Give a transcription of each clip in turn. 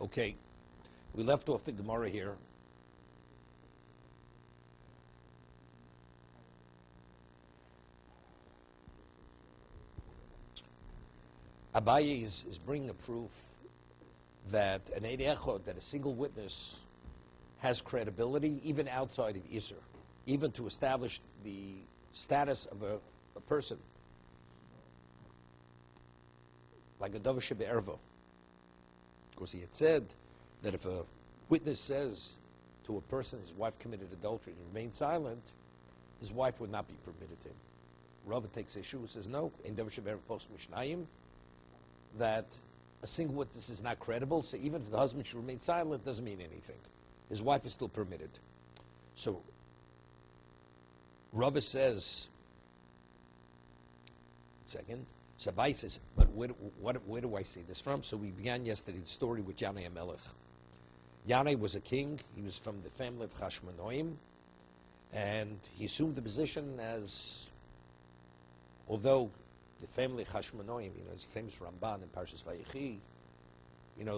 Okay, we left off the Gemara here. Abaye is bringing a proof that an Eid Echad, that a single witness has credibility even outside of Isser, even to establish the status of a person, like a Davar Shebe'ervo. Of course, he had said that if a witness says to a person his wife committed adultery and remains silent, his wife would not be permitted to him. Rava takes issue and says, no, in Davar Shebe'ervo post Mishnayim, that a single witness is not credible, so even if the husband should remain silent, doesn't mean anything. His wife is still permitted. So, Rava says, second, Sabai says, but where do I see this from? So we began yesterday the story with Yanai HaMelech. Yanai was a king. He was from the family of Chashmonoim, and he assumed the position as, although the family of Chashmonoim, is famous Ramban in Parshas Vayechi,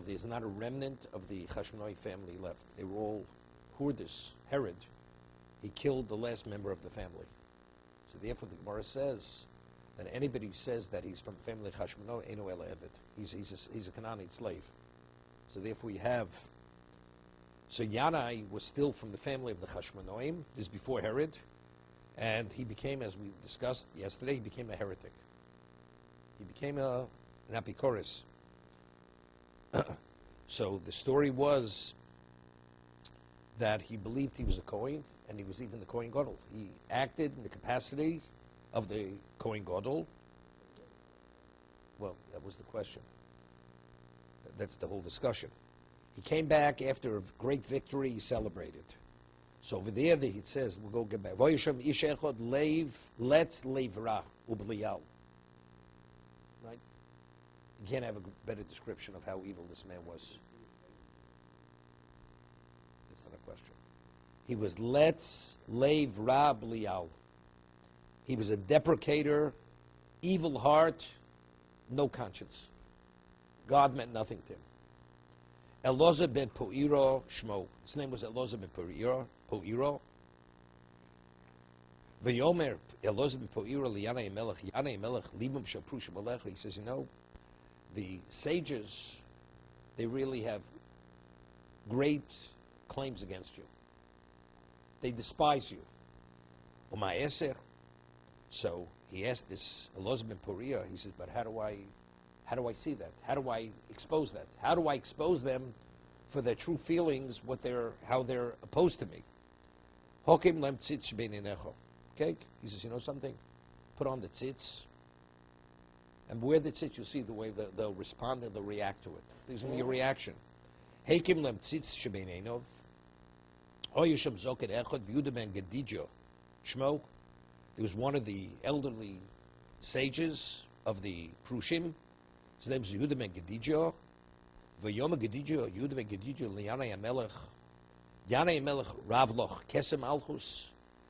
there's not a remnant of the Chashmonoi family left. They were all Hurdas. Herod, he killed the last member of the family. So therefore the Gemara says that anybody who says that he's from the family of Chashmonoi, Eino Ela Eved. He's a Canaanite slave. So therefore we have, so Yanai was still from the family of the Chashmonoim. This is before Herod. And he became, as we discussed yesterday, he became a heretic. He became an apikoros. So the story was that he believed he was a Kohen, and he was even the Kohen Gadol. He acted in the capacity of the Kohen Gadol. Well, that was the question. That's the whole discussion. He came back after a great victory. He celebrated. So over there, it says, we'll go get back. Let's leave ra ubliyal. Right? You can't have a better description of how evil this man was. That's not a question. He was let's leave ra blial. He was a deprecator, evil heart, no conscience. God meant nothing to him. Elozah ben Po'iro Shmo. His name was Elozah ben Po'iro. V'yomer Elozah ben Po'iro li'yanei melech. Yanei melech libum shapru shemalecha. He says, the sages, they really have great claims against you. They despise you. Umay eser. So he asked this Elozah ben Po'iro. He says, but how do I see that? How do I expose that? How do I expose them for their true feelings, how they're opposed to me? Hokim lem tzitz beinenecho. Okay? He says, something? Put on the tzitz. And where the tzitz, you'll see the way they'll respond and they'll react to it. There's going to be a reaction. Hokim lem tzitz shebeinenov. Oyushem zoket echad v'yuda ben gedidjo. Shmo. There was one of the elderly sages of the Prushim. His name is Yehuda ben Gedidjo. V'yom Gedidjo, Yehuda ben Gedidjo, li'yanei HaMelech. Yanei HaMelech ravloch kesem alchus.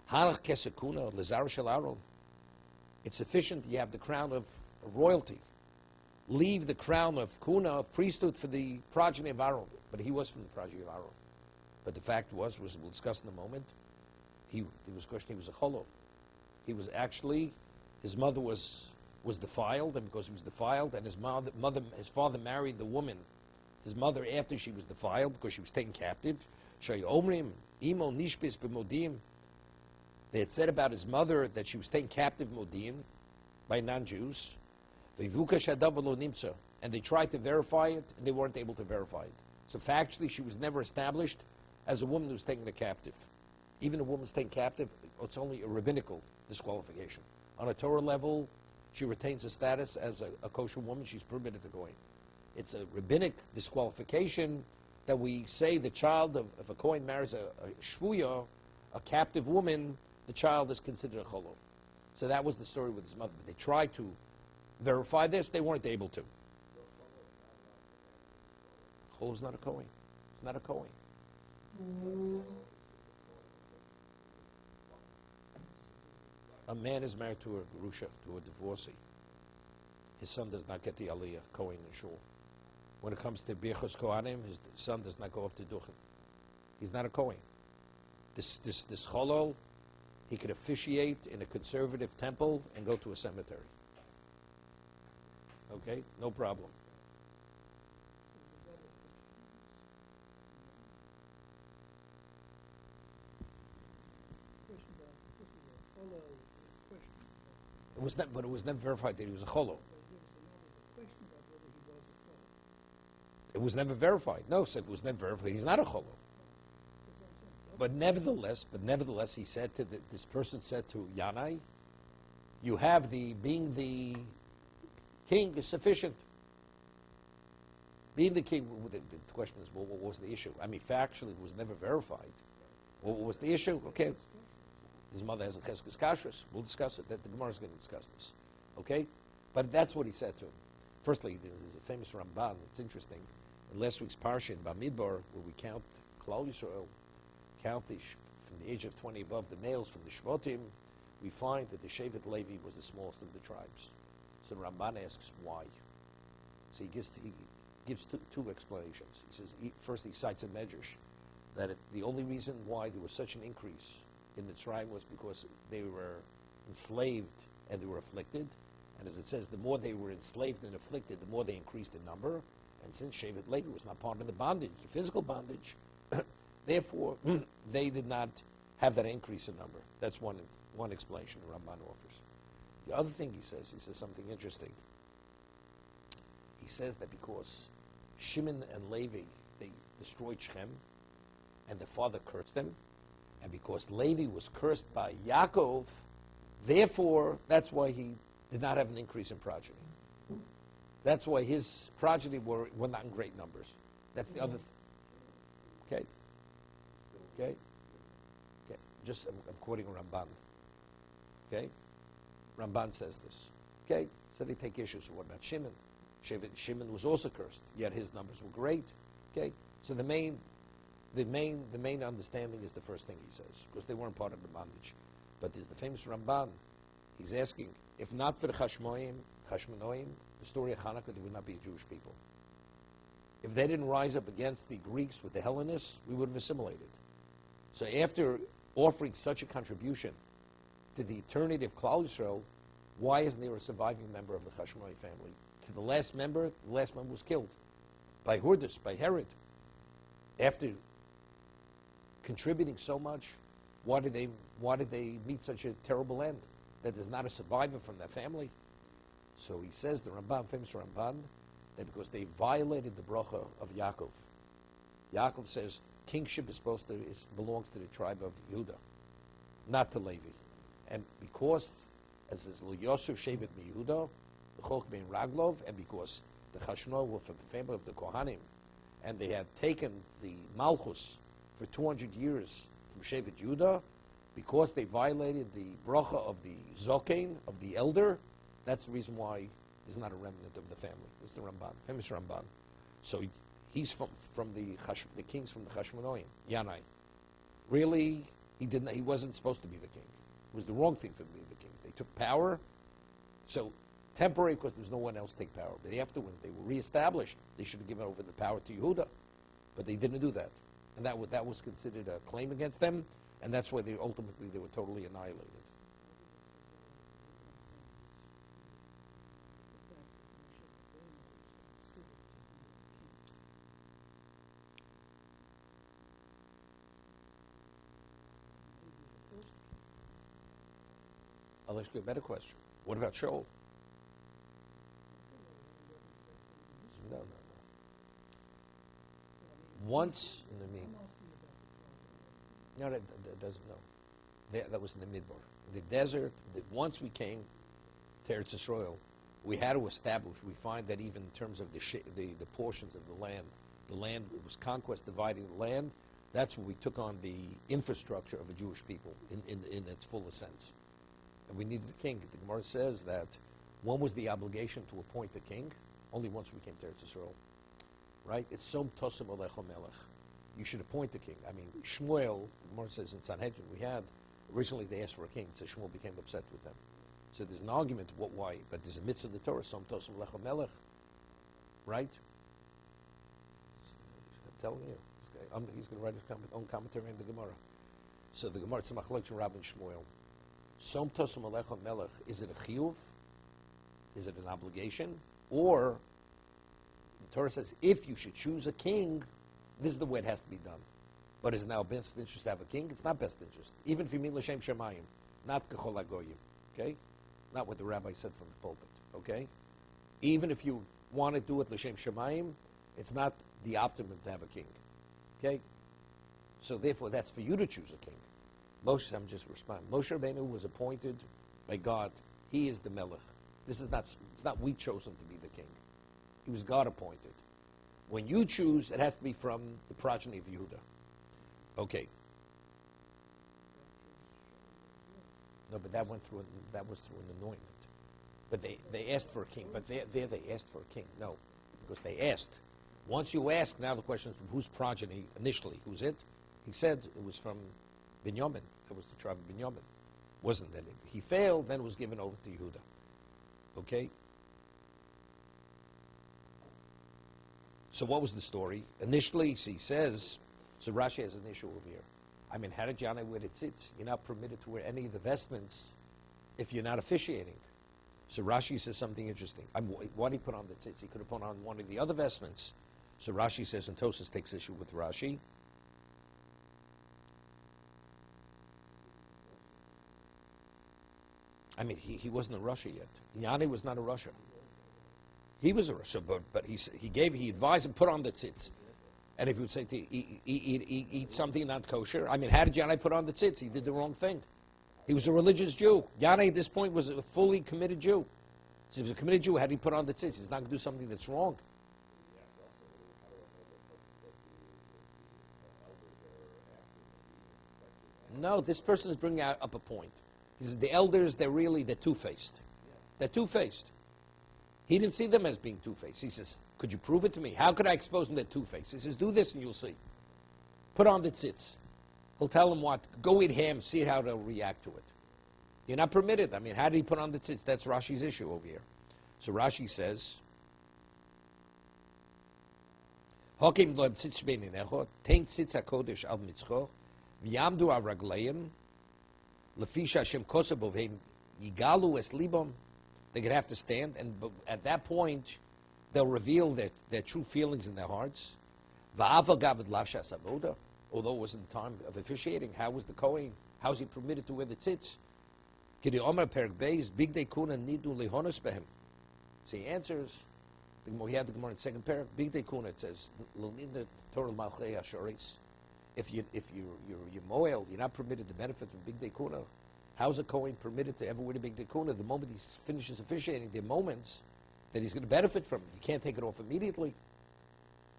Hanach kesekuna, lezar shel Aaron. It's sufficient you have the crown of royalty. Leave the crown of kuna, of priesthood, for the progeny of Aaron. But he was from the progeny of Aaron. But the fact was we'll discuss in a moment, he was questioning, he was a cholov. He was actually, his mother was defiled, and because he was defiled, and his father married the woman, his mother, after she was defiled, because she was taken captive. They had said about his mother that she was taken captive Modiin by non-Jews. And they tried to verify it, and they weren't able to verify it. So factually, she was never established as a woman who was taken captive. Even a woman who's taken captive, it's only a rabbinical disqualification. On a Torah level, she retains a status as a kosher woman. She's permitted to go in. It's a rabbinic disqualification that we say the child of a Kohen marries a shvuya, a captive woman, the child is considered a cholov. So that was the story with his mother. But they tried to verify this. They weren't able to. Cholov is not a Kohen. It's not a Kohen. A man is married to a gerusha, to a divorcee. His son does not get the aliyah, Kohen and shul. When it comes to Birchos Kohanim, his son does not go up to Duchen. He's not a Kohen. This Cholol, he could officiate in a conservative temple and go to a cemetery. Okay? No problem. But it was never verified that he was a Cholo. It was never verified. No, so it was never verified. He's not a Cholo. But nevertheless, he said to this person said to Yanai, you have being the king is sufficient. Being the king, the question is, well, what was the issue? I mean, factually, it was never verified. What was the issue? Okay. His mother has a cheskes kashrus. We'll discuss it. The Gemara is going to discuss this. Okay? But that's what he said to him. Firstly, there's a famous Ramban. It's interesting. In last week's parsha in Bamidbar, where we count Klal Yisrael, count from the age of 20 above, the males from the Shvotim, we find that the Shevet Levi was the smallest of the tribes. So Ramban asks why. So he gives two explanations. He says, first he cites a medrash, that the only reason why there was such an increase in the tribe was because they were enslaved and they were afflicted. And as it says, the more they were enslaved and afflicted, the more they increased in number. And since Shevet Levi was not part of the bondage, the physical bondage, therefore they did not have that increase in number. That's one explanation the Ramban offers. The other thing he says something interesting. He says that because Shimon and Levi, they destroyed Shechem, and the father cursed them, and because Levi was cursed by Yaakov, therefore, that's why he did not have an increase in progeny. That's why his progeny were not in great numbers. That's the other Okay? Okay? Okay. I'm quoting Ramban. Okay? Ramban says this. Okay? So they take issues. What about Shimon? Shimon was also cursed, yet his numbers were great. Okay? So the main understanding is the first thing he says, because they weren't part of the bondage. But there's the famous Ramban. He's asking, if not for the Chashmonaim, the story of Hanukkah, there would not be a Jewish people. If they didn't rise up against the Greeks with the Hellenists, we would have assimilated. So after offering such a contribution to the eternity of Klal Yisrael, why isn't there a surviving member of the Chashmonaim family? To the last member was killed by Hordus, by Herod. After contributing so much, why did they meet such a terrible end? That there's not a survivor from that family. So he says, the Ramban, famous Ramban, that because they violated the bracha of Yaakov. Yaakov says kingship belongs to the tribe of Yehuda, not to Levi. And because, as says, Lo Yosef Shevet MiYehuda, the Chok Ben Raglov, and because the Chashmonaim were from the family of the Kohanim, and they had taken the Malchus for 200 years from Shevet Yehuda, because they violated the bracha of the Zokain, of the elder, that's the reason why there's not a remnant of the family. It's the Ramban, famous Ramban. So he's from the kings from the Chashmonaim, Yanai. Really, he wasn't supposed to be the king. It was the wrong thing for them to be the kings. They took power, so temporary because there's no one else to take power. But after, when they were reestablished, they should have given over the power to Yehuda. But they didn't do that. And that was considered a claim against them, and that's why they were totally annihilated. I'll ask you a better question. What about Shaul? No. Once in the no, that doesn't know. That was in the Midbar. The desert. Once we came to Eretz Yisrael, we had to establish. We find that even in terms of the portions of the land was conquest, dividing the land. That's when we took on the infrastructure of a Jewish people in its fullest sense. And we needed a king. The Gemara says that when was the obligation to appoint the king? Only once we came to Eretz Yisrael. Right? It's som tosem alecho melech. You should appoint the king. I mean, Shmuel, the Gemara says in Sanhedrin, originally they asked for a king, so Shmuel became upset with them. So there's an argument why, but there's a mitzvah in the Torah, som tosem alecho melech. Right? telling you. He's going to write his own commentary on the Gemara. So the Gemara, it's a machlok to Rabbi Shmuel. Som tosum alecha melech, is it a chiyuv? Is it an obligation? Or, the Torah says, if you should choose a king, this is the way it has to be done. But is it now best interest to have a king? It's not best interest. Even if you mean l'shem shemayim, not k'chol hagoyim. Okay? Not what the rabbi said from the pulpit. Okay? Even if you want to do it l'shem shemayim, it's not the optimum to have a king. Okay? So therefore, that's for you to choose a king. Moshe, I'm just responding. Moshe Rabbeinu was appointed by God. He is the melech. This is not, it's not we chose him to be the king. He was God appointed. When you choose, it has to be from the progeny of Yehuda. Okay. No, but that was through an anointment. But they asked for a king. But there they asked for a king. No, because they asked. Once you ask, now the question is from whose progeny initially? Who's it? He said it was from Binyamin. It was the tribe of Binyamin. Wasn't that it? He failed, then it was given over to Yehuda. Okay? So what was the story? Initially, he says, so Rashi has an issue over here. I mean, how did Yana wear the tzitz? You're not permitted to wear any of the vestments if you're not officiating. So Rashi says something interesting. Why did he put on the tzitz? He could have put on one of the other vestments. So Rashi says, and Tosas takes issue with Rashi. I mean, he wasn't a Russia yet. Yanni was not a Russia. He was a Russia, but he advised him, put on the tzitz. And if you would say to eat something not kosher, I mean, how did Yanni put on the tzitz? He did the wrong thing. He was a religious Jew. Yanni at this point was a fully committed Jew. So if he was a committed Jew, how did he put on the tzitz? He's not going to do something that's wrong. No, this person is bringing up a point. He says the elders, they're two-faced. They're two-faced. He didn't see them as being two-faced. He says, could you prove it to me? How could I expose them to two-faced? He says, do this and you'll see. Put on the tzitz. He'll tell them what? Go eat ham, see how they'll react to it. You're not permitted. I mean, how did he put on the tzitz? That's Rashi's issue over here. So Rashi says, Hakim lo tzitz beininecho, tein tzitz hakodesh al mitzcho, v'yamdu al ragleim, lefisha Hashem kosa bovheim, yigalu es libam. They're going to have to stand, and at that point, they'll reveal their true feelings in their hearts. Va'aval gavad lavshas avoda. Although it wasn't time of officiating, how was the Kohen? How is he permitted to wear the tzitz? Kidi Omer Perek Beis, Big Day Kuna Nidu Lehonos Behem. So he answers, we had the Gemara in the second parak, Big Day Kuna, it says, L'nida Torah Malchei Ashoris. If you're moel, you're not permitted to benefit from Big Day Kuna. How is a Kohen permitted to ever wear the Big Day Kuna? The moment he finishes officiating, there are moments that he's going to benefit from it. You can't take it off immediately.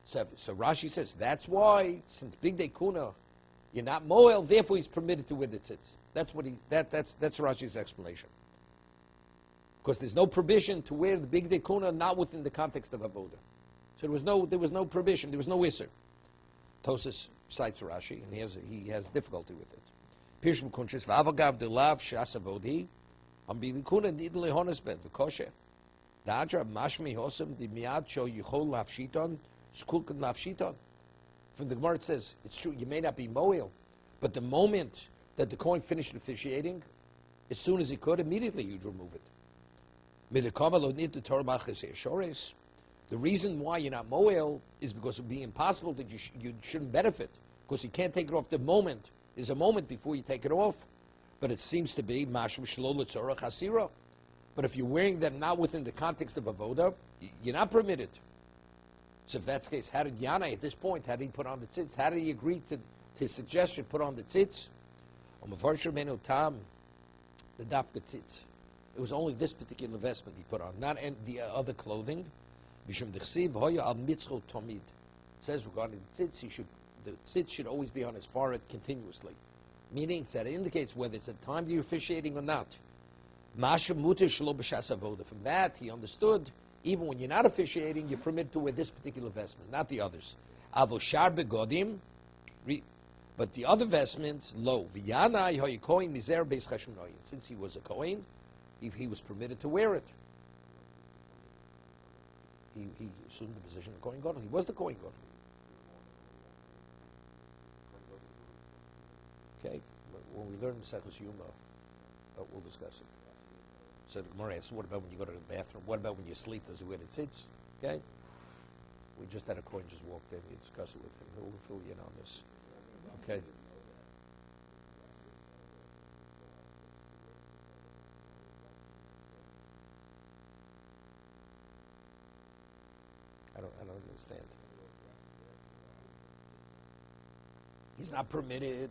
So Rashi says, that's why, since Big Day Kuna, you're not moel, therefore he's permitted to wear the tzitz. That's Rashi's explanation. Because there's no provision to wear the Big Day Kuna not within the context of Avoda. So there was no provision, there was no Isser. Tosas cites Rashi, and he has difficulty with it. Pirshim Kunshis, V'avagav de lav shas avodi, Big Day Kuna nid lehonas ben, v'kosher. Da'adra mashmi hosem di miad sho yichol lafshiton, skulkan lafshiton. From the Gemara it says, it's true, you may not be moel, but the moment that the Kohen finished officiating, as soon as he could, immediately you'd remove it. The reason why you're not moel is because it would be impossible that you shouldn't benefit, because you can't take it off the moment. There's a moment before you take it off, but it seems to be mashum shelo l'tzorach hasira. But if you're wearing them not within the context of avoda, you're not permitted. So if that's the case, how did Yana at this point, how did he put on the tzitz? How did he agree to his suggestion, put on the tzitz? The dafka tzitz. It was only this particular vestment he put on, not the other clothing. It says regarding the tzitz should always be on his forehead continuously. Meaning that it indicates whether it's a time you're officiating or not. From that, he understood, even when you're not officiating, you're permitted to wear this particular vestment, not the others. But the other vestments, lo. Since he was a Kohen, he was permitted to wear it. He assumed the position of Kohen Gadol. He was the Kohen Gadol. Okay? When we learn Maseches Yuma, we'll discuss it. So the Gemara asks, what about when you go to the bathroom? What about when you sleep? Does he wear the tzitz? Okay? We just had a coin just walked in. We discussed it with him. He'll fill you in on this. Okay? I don't understand. He's not permitted.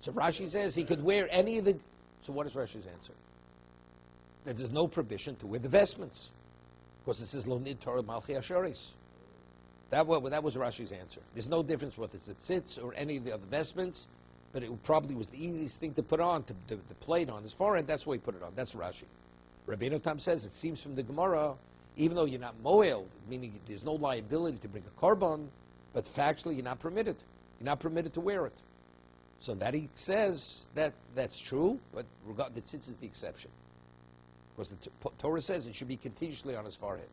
So Rashi says he could wear any of the... So what is Rashi's answer? That there's no prohibition to wear the vestments. Because it says, Lo nid Torah malchi asharis. That was Rashi's answer. There's no difference whether it's a tzitz or any of the other vestments, but it probably was the easiest thing to put on, to play it on his forehead. That's why he put it on. That's Rashi. Rabbeinu Tam says, it seems from the Gemara, even though you're not moel, meaning there's no liability to bring a korban, but factually you're not permitted. You're not permitted to wear it. So that he says that that's true, but the tzitz is the exception. Because the Torah says it should be continuously on his forehead.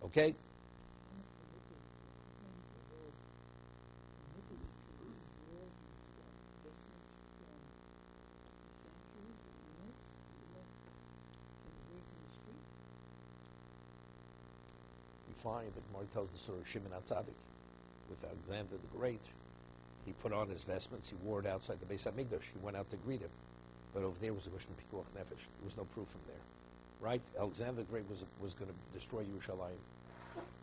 Okay? We find that Gemara tells the story of Shimon HaTzadik with Alexander the Great. He put on his vestments, he wore it outside the Beis HaMikdash. He went out to greet him. But over there was a question of Pikuach Nefesh. There was no proof from there. Right? Alexander the Great was going to destroy Yerushalayim.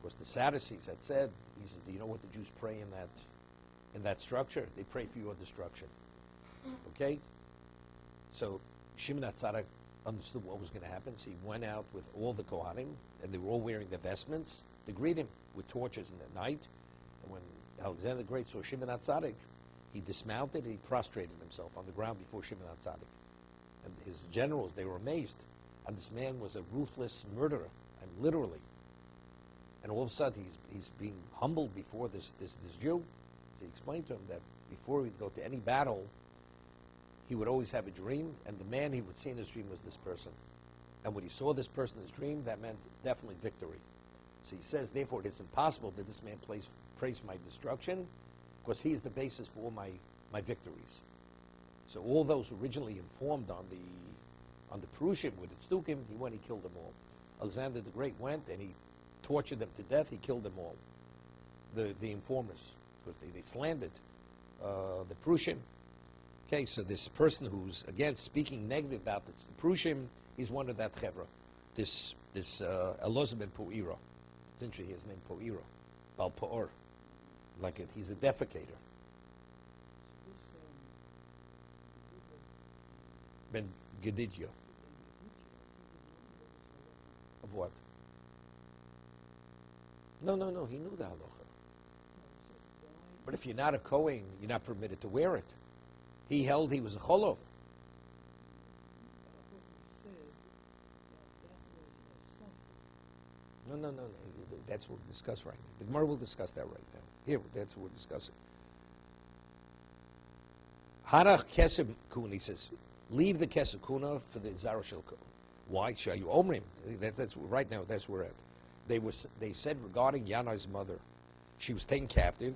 Because the Sadducees had said, he says, do you know what the Jews pray in that structure? They pray for your destruction. Okay? So Shimon HaTzadik understood what was going to happen. So he went out with all the Kohanim, and they were all wearing their vestments to greet him with torches in the night. And when Alexander the Great saw Shimon HaTzadik, he dismounted and he prostrated himself on the ground before Shimon HaTzadik. And his generals, they were amazed. And this man was a ruthless murderer, and literally. And all of a sudden, he's being humbled before this Jew. So he explained to him that before he'd go to any battle, he would always have a dream, and the man he would see in his dream was this person. And when he saw this person in his dream, that meant definitely victory. So he says, therefore, it is impossible that this man prays my destruction, because he is the basis for all my victories. So all those originally informed on the Prushim with the Tzdukim, he went, he killed them all. Alexander the Great went and he tortured them to death. He killed them all. The informers, because they slandered the Prushim. Okay, so this person who's again speaking negative about the Prushim, he's one of that chevra. This Elozah ben Po'ira. It's interesting, his name Po'ira, Bal Po'or. Like it, he's a defecator. Ben Gedidya. Of what? No, he knew the halacha. But if you're not a Kohen, you're not permitted to wear it. He held he was a cholo. No. That's what we'll discuss right now. The Gemara will discuss that right now. Here, that's what we're discussing. Harach kesef kuna, he says, leave the kesef kuna for the zara shel kuna. Why? Shayu omrim. That's right now. That's where we're at. They said regarding Yanai's mother, she was taken captive.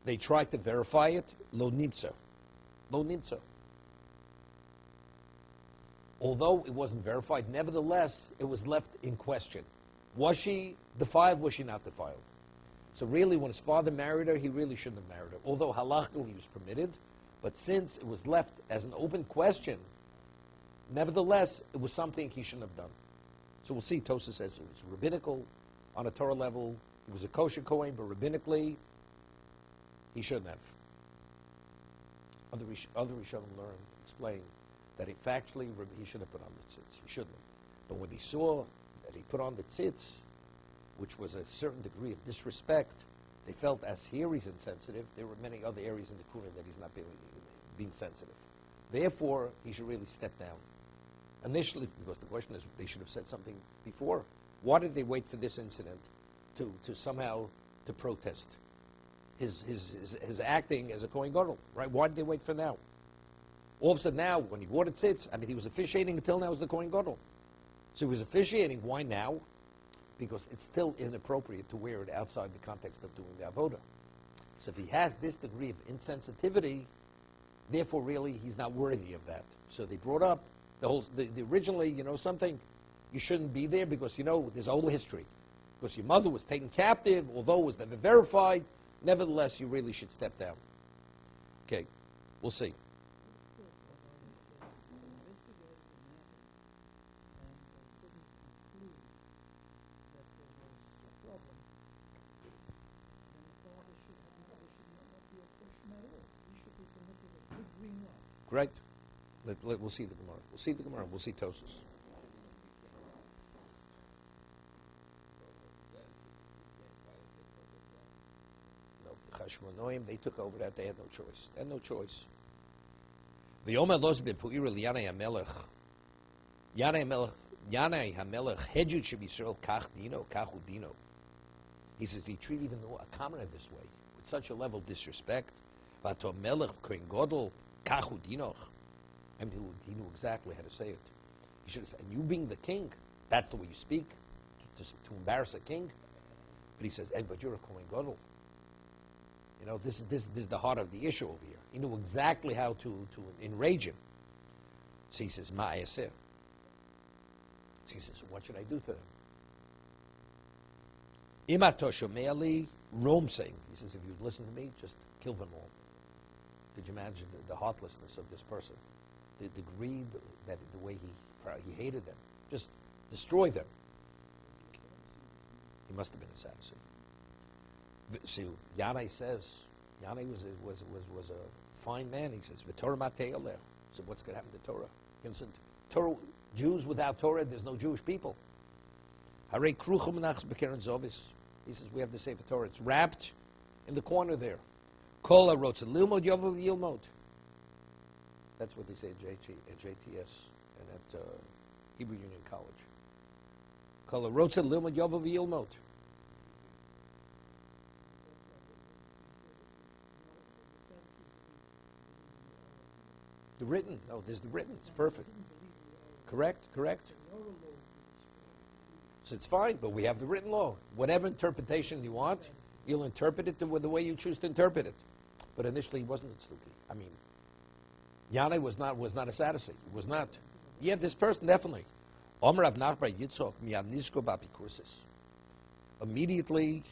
They tried to verify it. Lo nimtza. Although it wasn't verified, nevertheless, it was left in question. Was she defiled? Was she not defiled? So really, when his father married her, he really shouldn't have married her. Although halachically he was permitted, but since it was left as an open question, nevertheless, it was something he shouldn't have done. So we'll see. Tosa says it was rabbinical on a Torah level. He was a kosher Kohen, but rabbinically, he shouldn't have. Other Rishonim explain that factually he should have put on the tzitz. He shouldn't have. But when he saw that he put on the tzitz, which was a certain degree of disrespect, they felt as here he's insensitive, there were many other areas in the kuna that he's not being sensitive. Therefore, he should really step down. Initially, because the question is, they should have said something before. Why did they wait for this incident to somehow to protest his acting as a Kohen Gadol, right? Why did they wait for now? All of a sudden now, when he wore the tzitz, he was officiating until now as the Kohen Gadol. So he was officiating. Why now? Because it's still inappropriate to wear it outside the context of doing the avodah. So if he has this degree of insensitivity, therefore really he's not worthy of that. So they brought up the originally, something, you shouldn't be there because, there's a whole history. Because your mother was taken captive, although it was never verified, nevertheless you really should step down. Okay, we'll see. Right. We'll see the Gemara. We'll see the Gemara. We'll see Tosus. No, the Chashmonoim, they took over that. They had no choice. They had no choice. V'yomer los b'pu'ira liyanei hamelech. Yanei hamelech hedjut sheb'Yisrael kach dino, kachu dino. He says, he treat even a commoner this way, with such a level of disrespect. V'ato melech kohen gadol kachu dinoch. I mean, he knew exactly how to say it. He should have said, and you being the king, that's the way you speak, to embarrass a king. But he says, hey, but you're a Kohen Gadol. This is the heart of the issue over here. He knew exactly how to enrage him. So he says, ma'aseh. So he says, so what should I do to them? Imato shomeali Rome saying. He says, if you'd listen to me, just kill them all. Could you imagine the heartlessness of this person? The degree, that the way he hated them. Just destroy them. He must have been a Sadducee. See, Yanai says, Yanai was a fine man. He says, "V'Torah matei aleh." So what's going to happen to Torah? Torah, Jews without Torah, there's no Jewish people. Harei kruchim nachs b'keren zovis. He says, we have the Sefer Torah. It's wrapped in the corner there. Kol harotz lilmod yovav yilmod. That's what they say at JTS and at Hebrew Union College. Kol harotz lilmod yovav yilmod. The written. No, there's the written. It's perfect. Correct. So it's fine, but we have the written law. Whatever interpretation you want, you'll interpret it the way you choose to interpret it. But initially, he wasn't a Tzduki. I mean, Yanai was not a Sadducee. He was not. Yeah, this person, definitely. Omer Rav Nachbar Yitzchok miyad nisko b'apikursis. Immediately,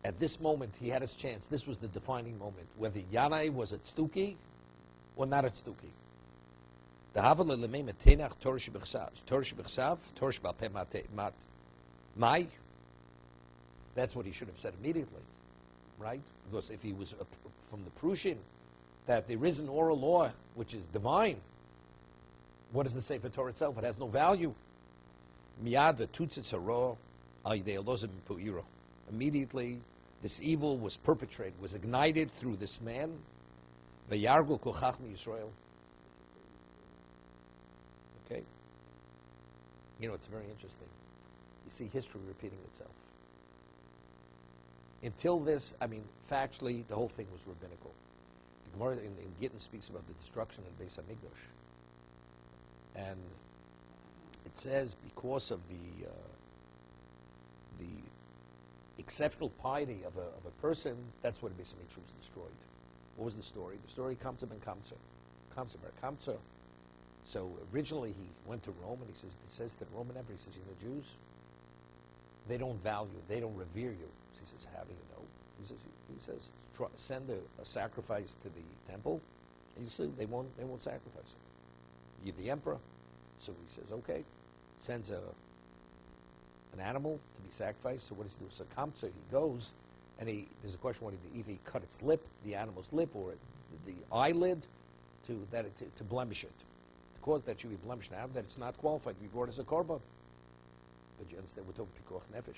at this moment, he had his chance. This was the defining moment, whether Yanai was a Tzduki or not a Tzduki. The Havel Lemei Metenach Torah Shebechsav, Torah Shebechsav, Torah Shebal Mat Mai. That's what he should have said immediately, right? Because if he was from the Prussian, that there is an oral law which is divine, what does it say for Torah itself? It has no value. Miyad v'tutzitz haro al yidei elozim pu'iro. Immediately, this evil was perpetrated, was ignited through this man. V'yargu kol chachmei Yisrael. Okay? It's very interesting. You see history repeating itself. Until this, factually, the whole thing was rabbinical. The Gemara in Gittin speaks about the destruction of Beis Hamikdash. And it says because of the exceptional piety of a person, that's what Beis Hamikdash was destroyed. What was the story? The story comes up in Kamsa. So originally he went to Rome and he says to the Roman emperor, he says, Jews, they don't value, they don't revere you. So he says, how do you know? He says, send a sacrifice to the temple, and you see they won't sacrifice it. You're the emperor. So he says, okay. Sends an animal to be sacrificed. So what does he do? So Kamsa, he goes, and there's a question, what he did? Either he cut its lip, the animal's lip, or the eyelid, to blemish it. Cause that you be blemished now, that it's not qualified to be brought as a korban. But you understand, we're talking pikuach nefesh.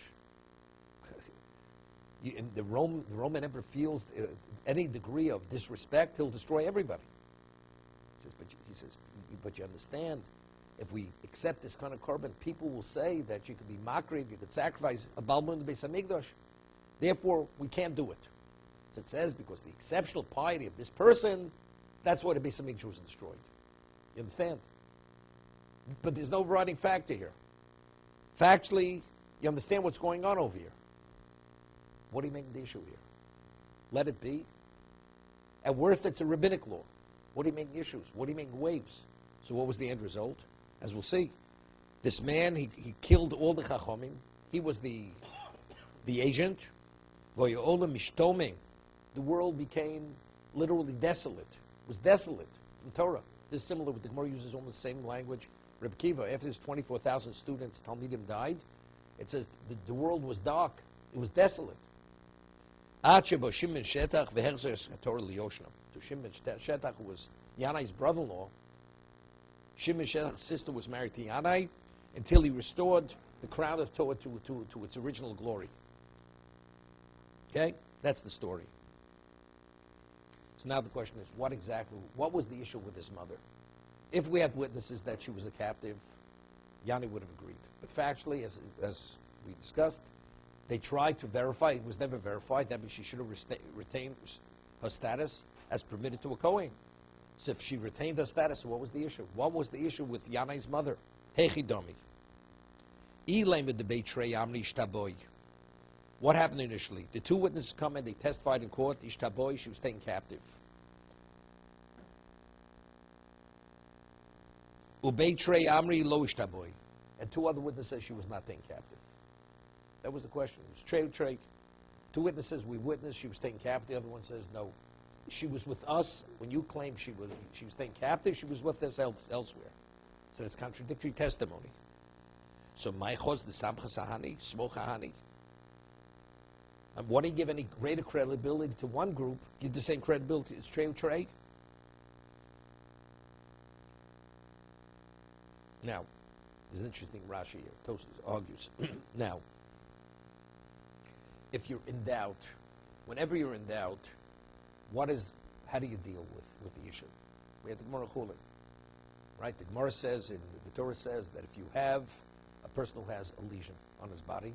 The Roman emperor feels any degree of disrespect, he'll destroy everybody. He says, but you understand, if we accept this kind of korban, people will say that you could be makriv, you could sacrifice a balmun to Beis Hamikdash. Therefore, we can't do it. So it says, because the exceptional piety of this person, that's why the Beis Hamikdash was destroyed. You understand? But there's no overriding factor here. Factually, you understand what's going on over here. What are you making the issue here? Let it be. At worst, it's a rabbinic law. What are you making issues? What are you making waves? So what was the end result? As we'll see, this man, he killed all the chachomim. He was the agent. The world became literally desolate. It was desolate in Torah. This is similar with the Gemara uses almost the same language. Reb Kiva, after his 24,000 students, Talmudim died, it says the world was dark. It was desolate. So Shimon Shetach, who was Yanai's brother-in-law, Shimon Shetach's sister was married to Yanai until he restored the crown of Torah to its original glory. Okay? That's the story. So now the question is, what was the issue with his mother? If we had witnesses that she was a captive, Yanai would have agreed. But factually, as we discussed, they tried to verify. It was never verified. That means she should have retained her status as permitted to a Kohen. So if she retained her status, what was the issue? What was the issue with Yanai's mother? Hechidomi. What happened initially? The two witnesses come in, they testified in court. Ishtaboy, she was taken captive. Ubeitrei Amri lo ishtaboy. And two other witnesses said she was not taken captive. That was the question. It was trey. Two witnesses, we witnessed she was taken captive. The other one says, no. She was with us. When you claim she was taken captive, she was with us elsewhere. So it's contradictory testimony. So Maichos the Samcha Sahani, Smocha Hani. And why do you give any greater credibility to one group? Give the same credibility. It's trey. Now, there's an interesting Rashi here. Tosfos argues. Now, if you're in doubt, whenever you're in doubt, how do you deal with the issue? We have the Gemara Chulin, right? The Gemara says, the Torah says that if you have a person who has a lesion on his body,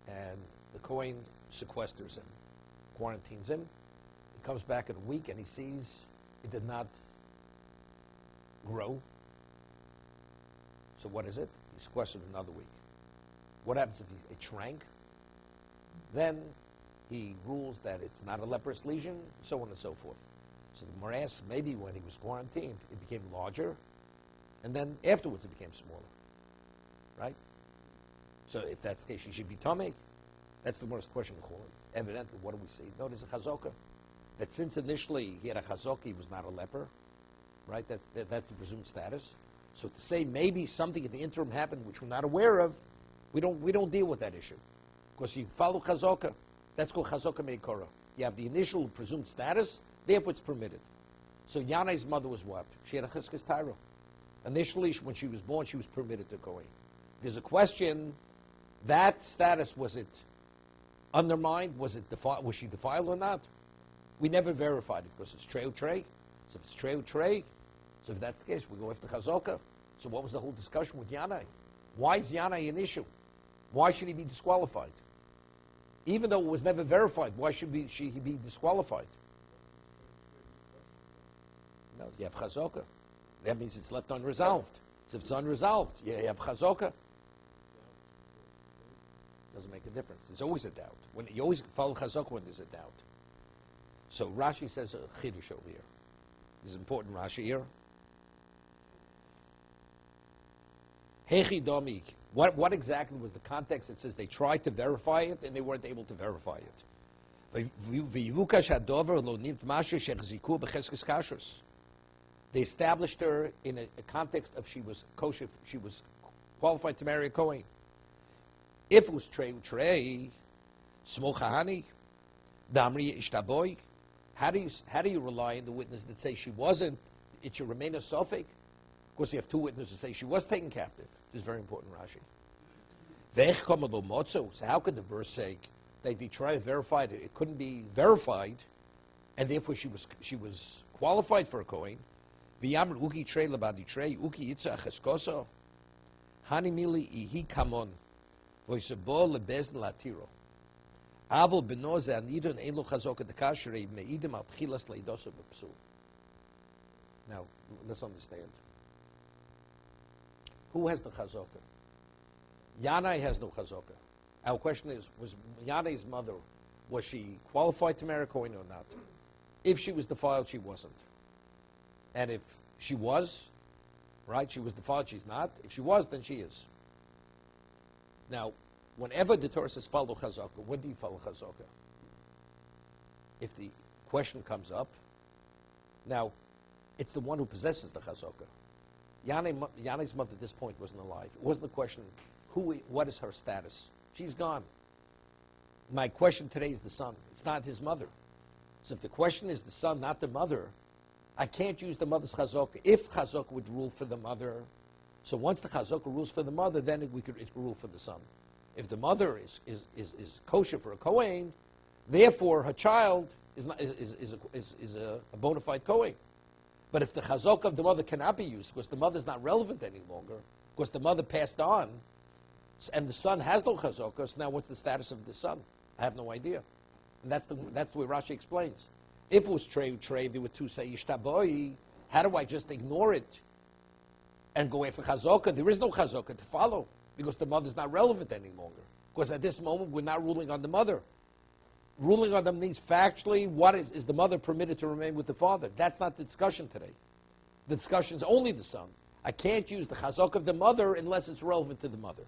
and the Kohen sequesters him, quarantines him, he comes back in a week and he sees it did not grow. So what is it? He sequestered another week. What happens if it shrank? Then he rules that it's not a leprous lesion, so on and so forth. So the Gemara asks, maybe when he was quarantined, it became larger, and then afterwards it became smaller. Right? So if that's the case, he should be tamei. That's the worst question. Evidently, what do we see? No, there's a chazokah. That since initially he had a chazokah, he was not a leper. Right? That's the presumed status. So to say maybe something in the interim happened which we're not aware of, we don't deal with that issue. Because you follow chazokah. That's called chazokah meikora. You have the initial presumed status, therefore it's permitted. So Yanai's mother was what? She had a chizkas tyro. Initially, when she was born, she was permitted to go in. There's a question, that status, was it undermined? Was she defiled or not? We never verified it because it's trey. So if it's trey, so if that's the case, we go after chazokah. So what was the whole discussion with Yanai? Why is Yanai an issue? Why should he be disqualified? Even though it was never verified, why should he be disqualified? No, you have chazokah. That means it's left unresolved. So if it's unresolved, you have chazokah. Doesn't make a difference. There's always a doubt. You always follow chazokah when there's a doubt. So Rashi says a chiddush over here. There's an important Rashi here. Hechi domik. What exactly was the context? It says they tried to verify it and they weren't able to verify it. They established her in a context of she was kosher, she was qualified to marry a Kohen. If it was trey, smochahani, damri ishtaboy, how do you rely on the witness that say she wasn't? It should remain a suffix. Of course, you have two witnesses who say she was taken captive. This is very important, Rashi. So how could the verse say that they tried to verify it? It couldn't be verified, and therefore she was qualified for a Kohen. V'yamr uki trei labadi trei uki yitzah cheskoso hani mili ihi kamon v'yisabo lebezn latiro avol beno ze anidon elo chazok dekashrei meidim al tchilas leidoso b'psul. Now let's understand. Who has the chazokah? Yanai has no chazokah. Our question is, was Yane's mother, was she qualified to marry a Kohen or not? If she was defiled, she wasn't. And if she was, right, she was defiled, she's not. If she was, then she is. Now, whenever the Torah says follow chazaka, when do you follow chazaka? If the question comes up, now, it's the one who possesses the chazaka. Yane's mother at this point wasn't alive. It wasn't the question, what is her status? She's gone. My question today is the son. It's not his mother. So if the question is the son, not the mother, I can't use the mother's chazaka. If chazaka would rule for the mother, so once the chazaka rules for the mother, then it could rule for the son. If the mother is kosher for a Kohen, therefore her child is a bona fide Kohen. But if the chazaka of the mother cannot be used, because the mother's not relevant any longer, because the mother passed on, and the son has no chazaka, so now what's the status of the son? I have no idea. And that's the way Rashi explains. If it was trey, they would too say ishtaboi. How do I just ignore it and go after chazaka? There is no chazaka to follow because the mother's not relevant any longer. Because at this moment we're not ruling on the mother. Ruling on them means factually, is the mother permitted to remain with the father? That's not the discussion today. The discussion is only the son. I can't use the chazaka of the mother unless it's relevant to the mother.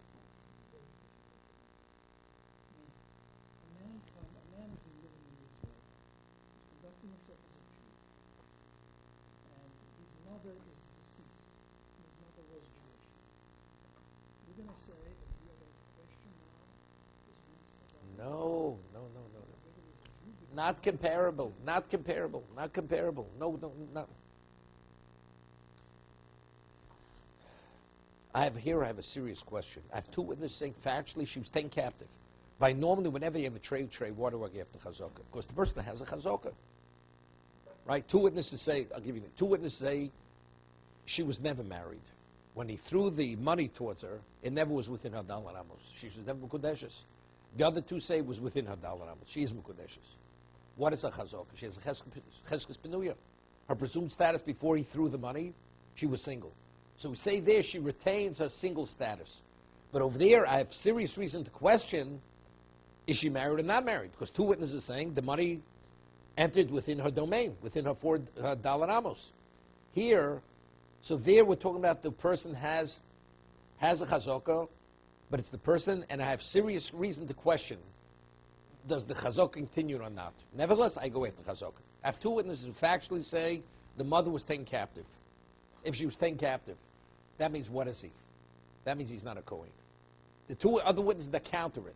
No. Not comparable. Not comparable. Not comparable. No. I have a serious question. I have two witnesses saying factually she was taken captive. By normally, whenever you have a trade, what do I get the chazaka? Because the person has a chazaka. Right? Two witnesses say, I'll give you two witnesses say she was never married. When he threw the money towards her, it never was within her dollar amos. She was never mukudeshes. The other two say it was within her dollar amos. She is mukudeshes. What is a chazaka? She has a cheskes penuya. Her presumed status before he threw the money, she was single. So we say there she retains her single status. But over there, I have serious reason to question, is she married or not married? Because two witnesses are saying the money entered within her domain, within her $4 amos. Here, so there we're talking about the person has a chazaka, but it's the person, and I have serious reason to question, does the chazaka continue or not? Nevertheless, I go after chazaka. I have two witnesses who factually say the mother was taken captive. If she was taken captive, that means what is he? That means he's not a Kohen. The two other witnesses that counter it.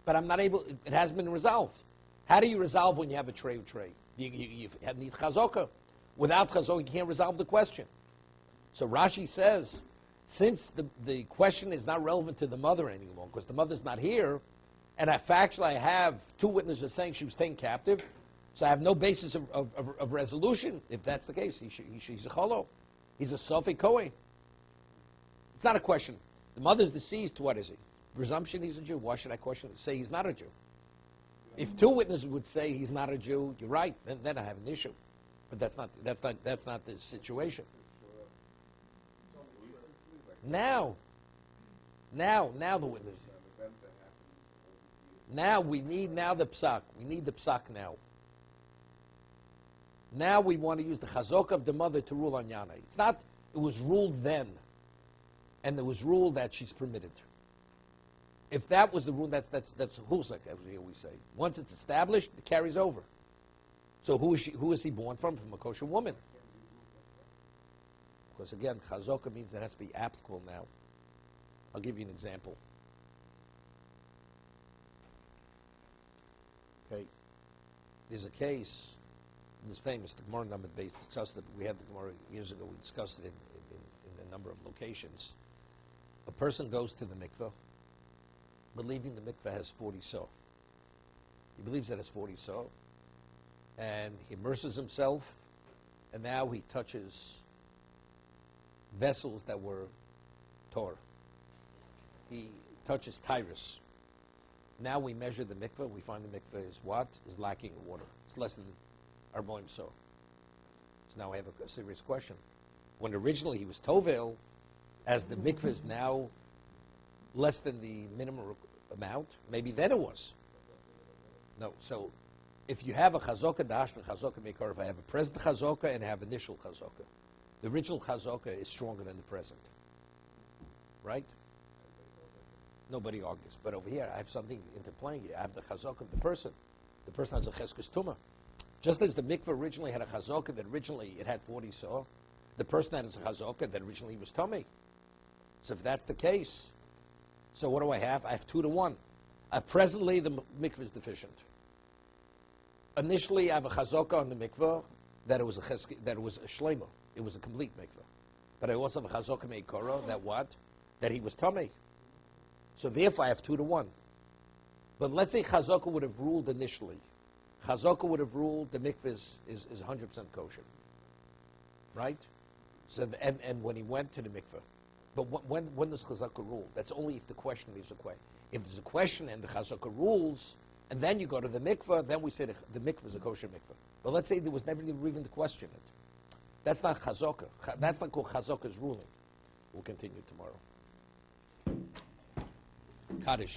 But I'm not able, it hasn't been resolved. How do you resolve when you have a trey? You need chazaka. Without chazaka, you can't resolve the question. So Rashi says, since the question is not relevant to the mother any longer, because the mother's not here, and I have two witnesses saying she was taken captive, so I have no basis of resolution. If that's the case, he's a cholo. He's a Sofi Kohen. It's not a question. The mother's deceased, what is he? Presumption he's a Jew. Why should I say he's not a Jew? If two witnesses would say he's not a Jew, you're right, then I have an issue. But that's not the situation. Now the witness. Now we need the psak. We need the psak now. Now we want to use the chazaka of the mother to rule on Yana. It's not, it was ruled then, and it was ruled that she's permitted. If that was the rule, that's hulsak, as we always say. Once it's established, it carries over. So who is he born from? From a kosher woman. Because again, chazaka means it has to be applicable now. I'll give you an example. Okay, there's a case. This famous, the Gemara number base discussed it. We had the Gemara years ago. We discussed it in a number of locations. A person goes to the mikveh, believing the mikveh has 40 so. He believes that has 40 so, and he immerses himself, and now he touches vessels that were Torah. He touches Tyrus. Now we measure the mikveh. We find the mikveh is what? Is lacking in water. It's less than Arboim so. So now I have a serious question. When originally he was Tovel, as the mikveh is now less than the minimum amount, maybe then it was. No, so if you have a chazaka dash and chazaka mekar, if I have a present chazaka and I have initial chazaka, the original chazaka is stronger than the present, right? Nobody argues. But over here, I have something interplaying here. I have the chazaka of the person. The person has a cheskes tumah. Just as the mikveh originally had a chazaka that originally it had 40 saw, the person had a chazaka that originally was tummy. So if that's the case, so what do I have? I have 2 to 1. Presently, the mikveh is deficient. Initially, I have a chazaka on the mikveh that it was a shlema. It was a complete mikveh. But I also have a chazaka meikara that what? That he was tummy. So therefore, I have 2 to 1. But let's say chazaka would have ruled initially. Chazaka would have ruled the mikveh is 100% kosher, right? So and when he went to the mikveh, but when does chazaka rule? That's only if the question is a question. If there's a question and the chazaka rules, and then you go to the mikveh, then we say the mikveh is a kosher mikveh. But let's say there was never even to question it. That's not chazaka. That's not called chazaka's ruling. We'll continue tomorrow. Kaddish.